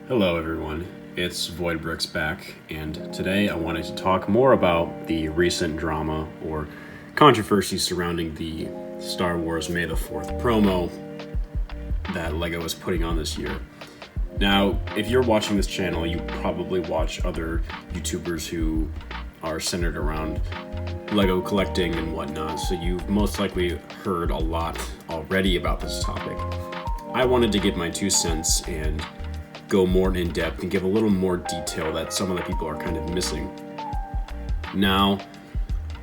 Hello everyone, it's Void Bricks back, and today I wanted to talk more about the recent drama or controversy surrounding the Star Wars May the 4th promo that LEGO is putting on this year. Now, if you're watching this channel, you probably watch other YouTubers who are centered around LEGO collecting and whatnot, so you've most likely heard a lot already about this topic. I wanted to give my 2 cents and go more in depth and give a little more detail that some of the people are kind of missing. Now,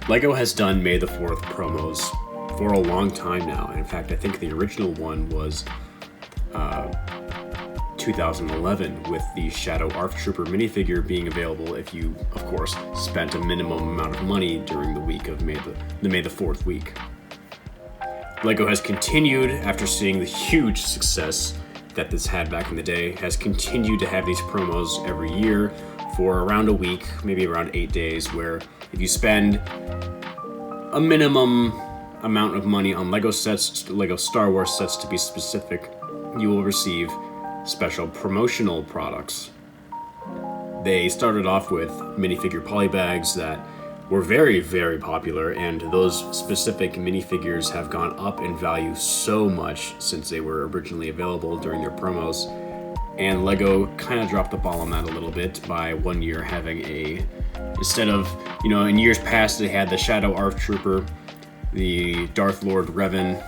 LEGO has done May the 4th promos for a long time now. And in fact, I think the original one was 2011 with the Shadow ARC Trooper minifigure being available if you, of course, spent a minimum amount of money during the week of May the 4th week. LEGO has continued, after seeing the huge success that this had back in the day, has continued to have these promos every year for around a week, maybe around 8 days, where if you spend a minimum amount of money on LEGO sets, LEGO Star Wars sets to be specific, you will receive special promotional products. They started off with minifigure polybags that were very, very popular, and those specific minifigures have gone up in value so much since they were originally available during their promos. And LEGO kind of dropped the ball on that a little bit by one year having instead of, in years past they had the Shadow ARC Trooper, the Darth Lord Revan,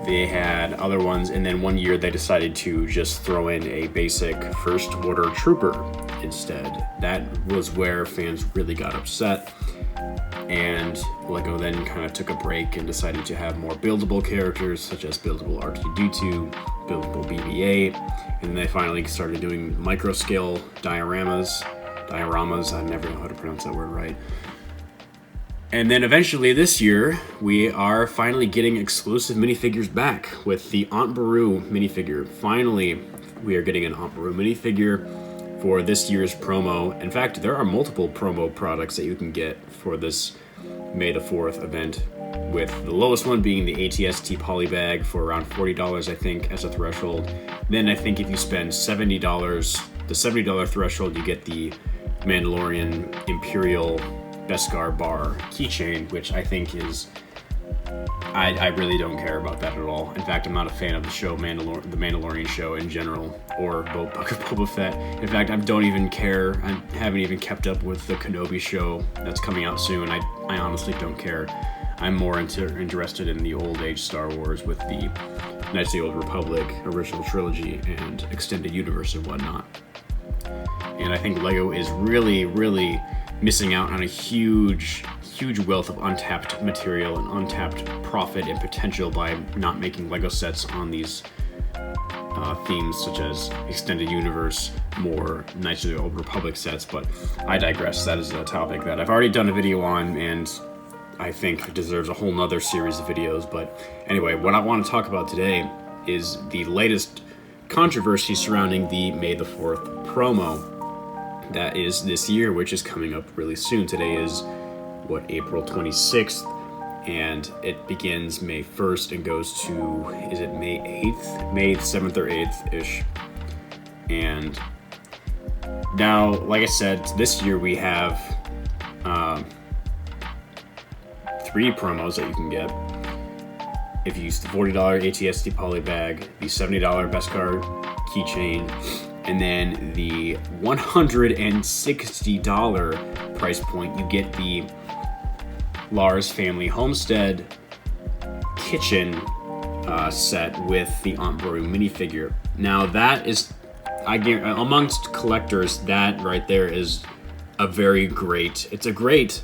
they had other ones, and then one year they decided to just throw in a basic First Order Trooper instead. That was where fans really got upset, and LEGO then kind of took a break and decided to have more buildable characters, such as buildable R2-D2, buildable BB-8, and they finally started doing micro-scale dioramas, I never know how to pronounce that word right. And then eventually this year, we are finally getting exclusive minifigures back with the Aunt Beru minifigure. Finally, we are getting an Aunt Beru minifigure for this year's promo. In fact, there are multiple promo products that you can get for this May the 4th event, with the lowest one being the ATST polybag for around $40, I think, as a threshold. Then I think if you spend $70, the $70 threshold, you get the Mandalorian Imperial Beskar bar keychain, which I think is, I really don't care about that at all. In fact, I'm not a fan of the show the Mandalorian show in general, or Book of Boba Fett. In fact, I don't even care. I haven't even kept up with the Kenobi show that's coming out soon. I honestly don't care. I'm more interested in the old age Star Wars with the Knights of the Old Republic, original trilogy, and extended universe and whatnot. And I think LEGO is really, really missing out on a huge wealth of untapped material and untapped profit and potential by not making LEGO sets on these themes, such as extended universe, more Knights of the Old Republic sets. But I digress. That is a topic that I've already done a video on, and I think it deserves a whole nother series of videos. But anyway, what I want to talk about today is the latest controversy surrounding the May the 4th promo that is this year, which is coming up really soon. Today is, April 26th, and it begins May 1st and goes to, is it May 8th? May 7th or 8th-ish. And now, like I said, this year we have 3 promos that you can get. If you use the $40 ATST polybag, the $70 Beskar keychain, and then the $160 price point, you get the Lars Family Homestead kitchen set with the Aunt Beru minifigure. Now that is, I guarantee, amongst collectors, that right there is it's a great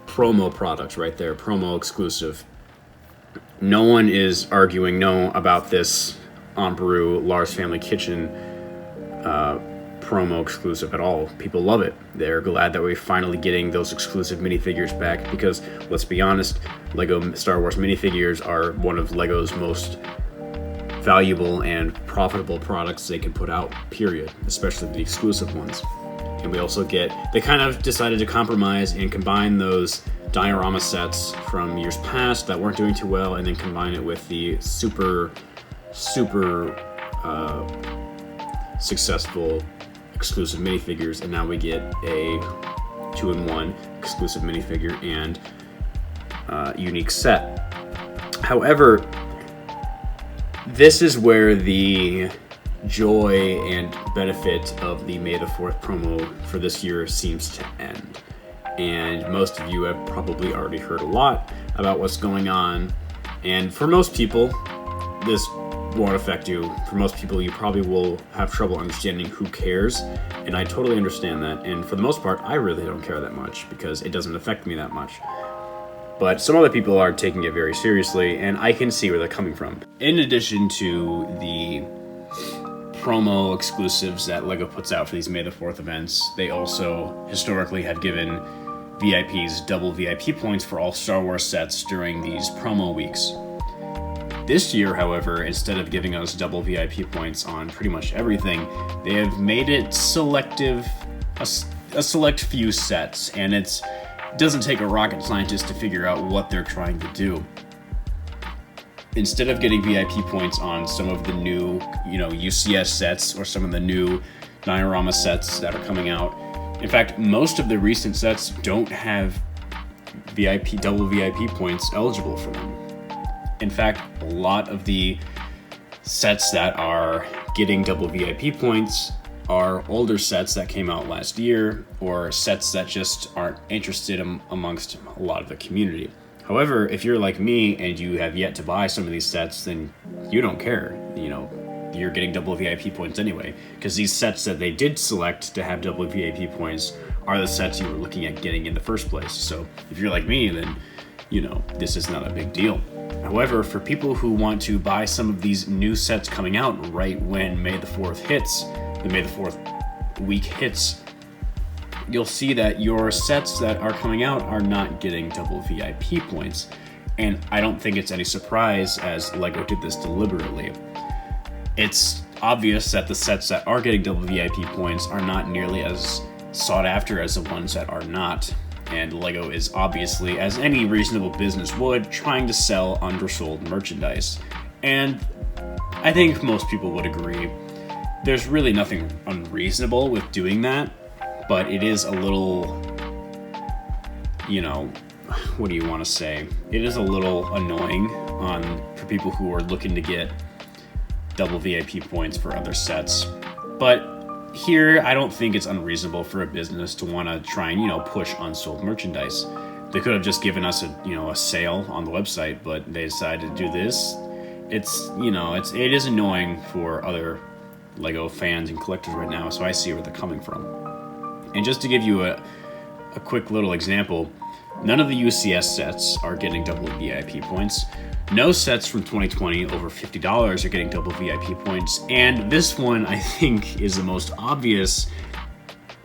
promo product right there, promo exclusive. No one is arguing no about this Aunt Beru Lars Family Kitchen promo exclusive at all. People love it. They're glad that we're finally getting those exclusive minifigures back, because let's be honest, LEGO Star Wars minifigures are one of LEGO's most valuable and profitable products they can put out, period, especially the exclusive ones. And we also they kind of decided to compromise and combine those diorama sets from years past that weren't doing too well, and then combine it with the super successful exclusive minifigures, and now we get a 2-in-1 exclusive minifigure and unique set. However, this is where the joy and benefit of the May the 4th promo for this year seems to end. And most of you have probably already heard a lot about what's going on. And for most people, this won't affect you. For most people, you probably will have trouble understanding who cares. And I totally understand that. And for the most part, I really don't care that much because it doesn't affect me that much. But some other people are taking it very seriously, and I can see where they're coming from. In addition to the promo exclusives that LEGO puts out for these May the 4th events, they also historically have given VIPs double VIP points for all Star Wars sets during these promo weeks. This year, however, instead of giving us double VIP points on pretty much everything, they have made it selective, a select few sets, and it doesn't take a rocket scientist to figure out what they're trying to do. Instead of getting VIP points on some of the new, UCS sets or some of the new diorama sets that are coming out, in fact, most of the recent sets don't have double VIP points eligible for them. In fact, a lot of the sets that are getting double VIP points are older sets that came out last year, or sets that just aren't interested amongst a lot of the community. However, if you're like me and you have yet to buy some of these sets, then you don't care. You're getting double VIP points anyway, because these sets that they did select to have double VIP points are the sets you were looking at getting in the first place. So if you're like me, then this is not a big deal. However, for people who want to buy some of these new sets coming out right when May the 4th hits, the May the 4th week hits, you'll see that your sets that are coming out are not getting double VIP points. And I don't think it's any surprise, as LEGO did this deliberately. It's obvious that the sets that are getting double VIP points are not nearly as sought after as the ones that are not. And LEGO is obviously, as any reasonable business would, trying to sell undersold merchandise. And I think most people would agree. There's really nothing unreasonable with doing that, but it is a little, what do you want to say? It is a little annoying for people who are looking to get double VIP points for other sets. But here, I don't think it's unreasonable for a business to want to try and, push unsold merchandise. They could have just given us a sale on the website, but they decided to do this. It is annoying for other LEGO fans and collectors right now, so I see where they're coming from. And just to give you a quick little example, none of the UCS sets are getting double VIP points. No sets from 2020 over $50 are getting double VIP points. And this one, I think, is the most obvious.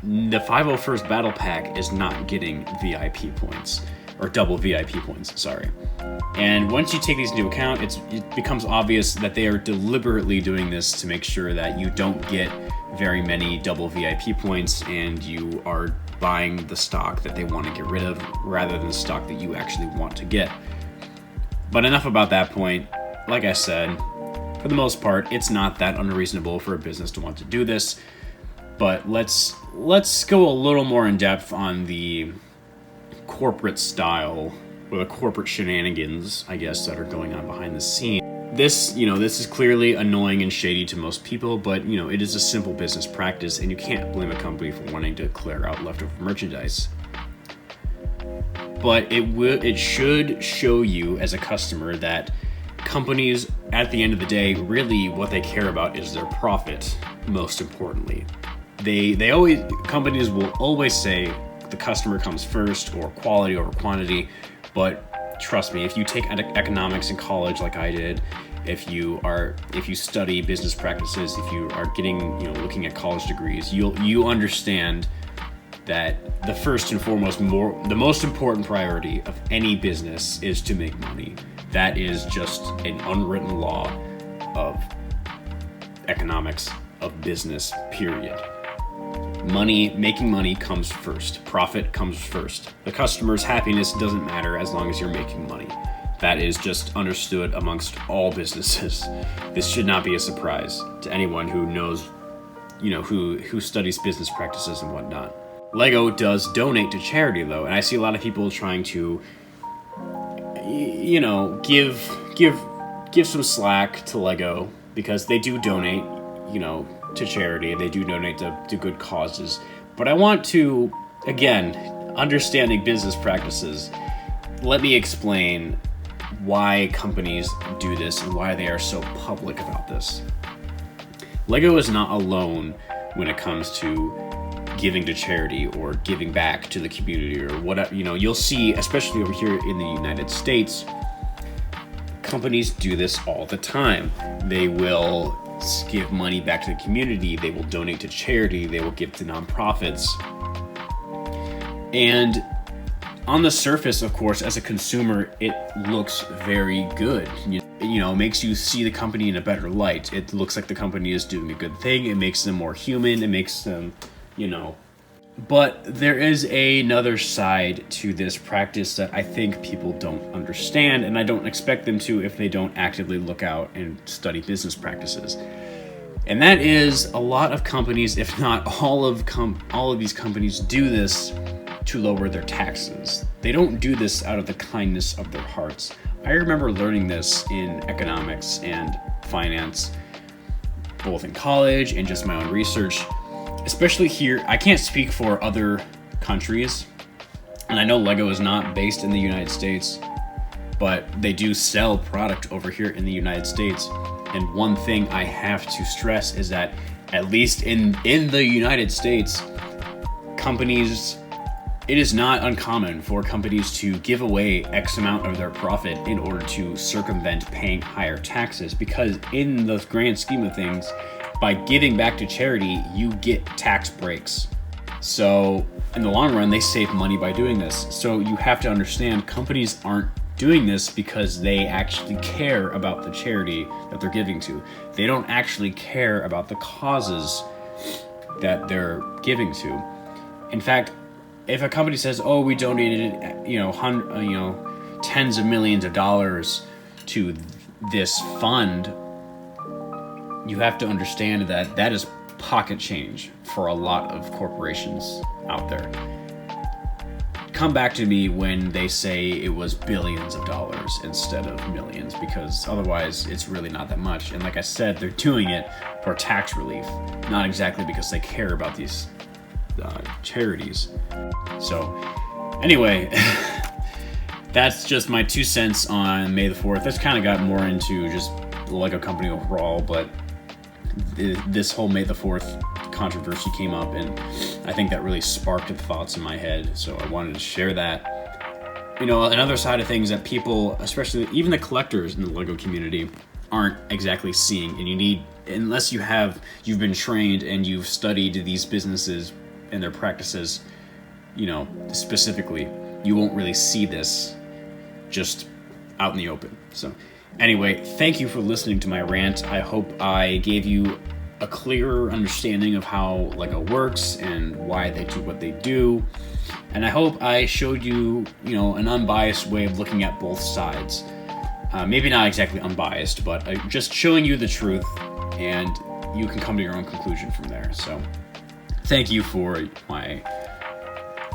The 501st Battle Pack is not getting VIP points, or double VIP points, sorry. And once you take these into account, it becomes obvious that they are deliberately doing this to make sure that you don't get very many double VIP points and you are buying the stock that they want to get rid of rather than the stock that you actually want to get. But enough about that point. Like I said, for the most part, it's not that unreasonable for a business to want to do this. But let's go a little more in depth on the corporate style, or the corporate shenanigans, I guess, that are going on behind the scenes. This is clearly annoying and shady to most people, but it is a simple business practice, and you can't blame a company for wanting to clear out leftover merchandise. But it should show you as a customer that companies, at the end of the day, really what they care about is their profit. Most importantly, companies will always say the customer comes first, or quality over quantity. But trust me, if you take economics in college like I did, if you study business practices, if you are looking at college degrees, you understand that the first and foremost, the most important priority of any business is to make money. That is just an unwritten law of economics, of business, period. Making money comes first. Profit comes first. The customer's happiness doesn't matter as long as you're making money. That is just understood amongst all businesses. This should not be a surprise to anyone who knows who studies business practices and whatnot. Lego does donate to charity though, and I see a lot of people trying to, give some slack to Lego because they do donate, to charity. They do donate to good causes. But I want to, again, understanding business practices, let me explain why companies do this and why they are so public about this. Lego is not alone when it comes to giving to charity or giving back to the community or whatever. You'll see, especially over here in the United States, companies do this all the time. They will give money back to the community. They will donate to charity. They will give to nonprofits. And on the surface, of course, as a consumer, it looks very good. Makes you see the company in a better light. It looks like the company is doing a good thing. It makes them more human. It makes them, But there is another side to this practice that I think people don't understand, and I don't expect them to if they don't actively look out and study business practices. And that is a lot of companies, if not all of these companies, do this to lower their taxes. They don't do this out of the kindness of their hearts. I remember learning this in economics and finance, both in college and just my own research. Especially here, I can't speak for other countries, and I know Lego is not based in the United States, but they do sell product over here in the United States. And one thing I have to stress is that, at least in the United States, it is not uncommon for companies to give away X amount of their profit in order to circumvent paying higher taxes, because in the grand scheme of things, by giving back to charity, you get tax breaks. So in the long run, they save money by doing this. So you have to understand, companies aren't doing this because they actually care about the charity that they're giving to. They don't actually care about the causes that they're giving to. In fact, if a company says, "Oh, we donated, tens of millions of dollars to this fund," you have to understand that that is pocket change for a lot of corporations out there. Come back to me when they say it was billions of dollars instead of millions, because otherwise it's really not that much. And like I said, they're doing it for tax relief, not exactly because they care about these charities. So anyway, that's just my 2 cents on May the 4th. This kind of got more into just the Lego company overall, but this whole May the 4th controversy came up, and I think that really sparked the thoughts in my head, so I wanted to share that. Another side of things that people, especially even the collectors in the Lego community, aren't exactly seeing, and unless you've been trained and you've studied these businesses and their practices, specifically, you won't really see this just out in the open. So anyway, thank you for listening to my rant. I hope I gave you a clearer understanding of how Lego works and why they do what they do. And I hope I showed you, an unbiased way of looking at both sides. Maybe not exactly unbiased, but just showing you the truth, and you can come to your own conclusion from there. So thank you for my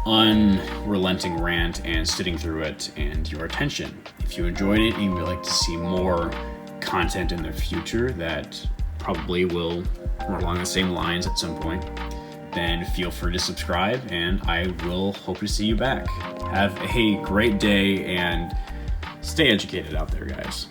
unrelenting rant and sitting through it and your attention. If you enjoyed it and you would like to see more content in the future that probably will run along the same lines at some point, then feel free to subscribe, and I will hope to see you back. Have a great day and stay educated out there, guys.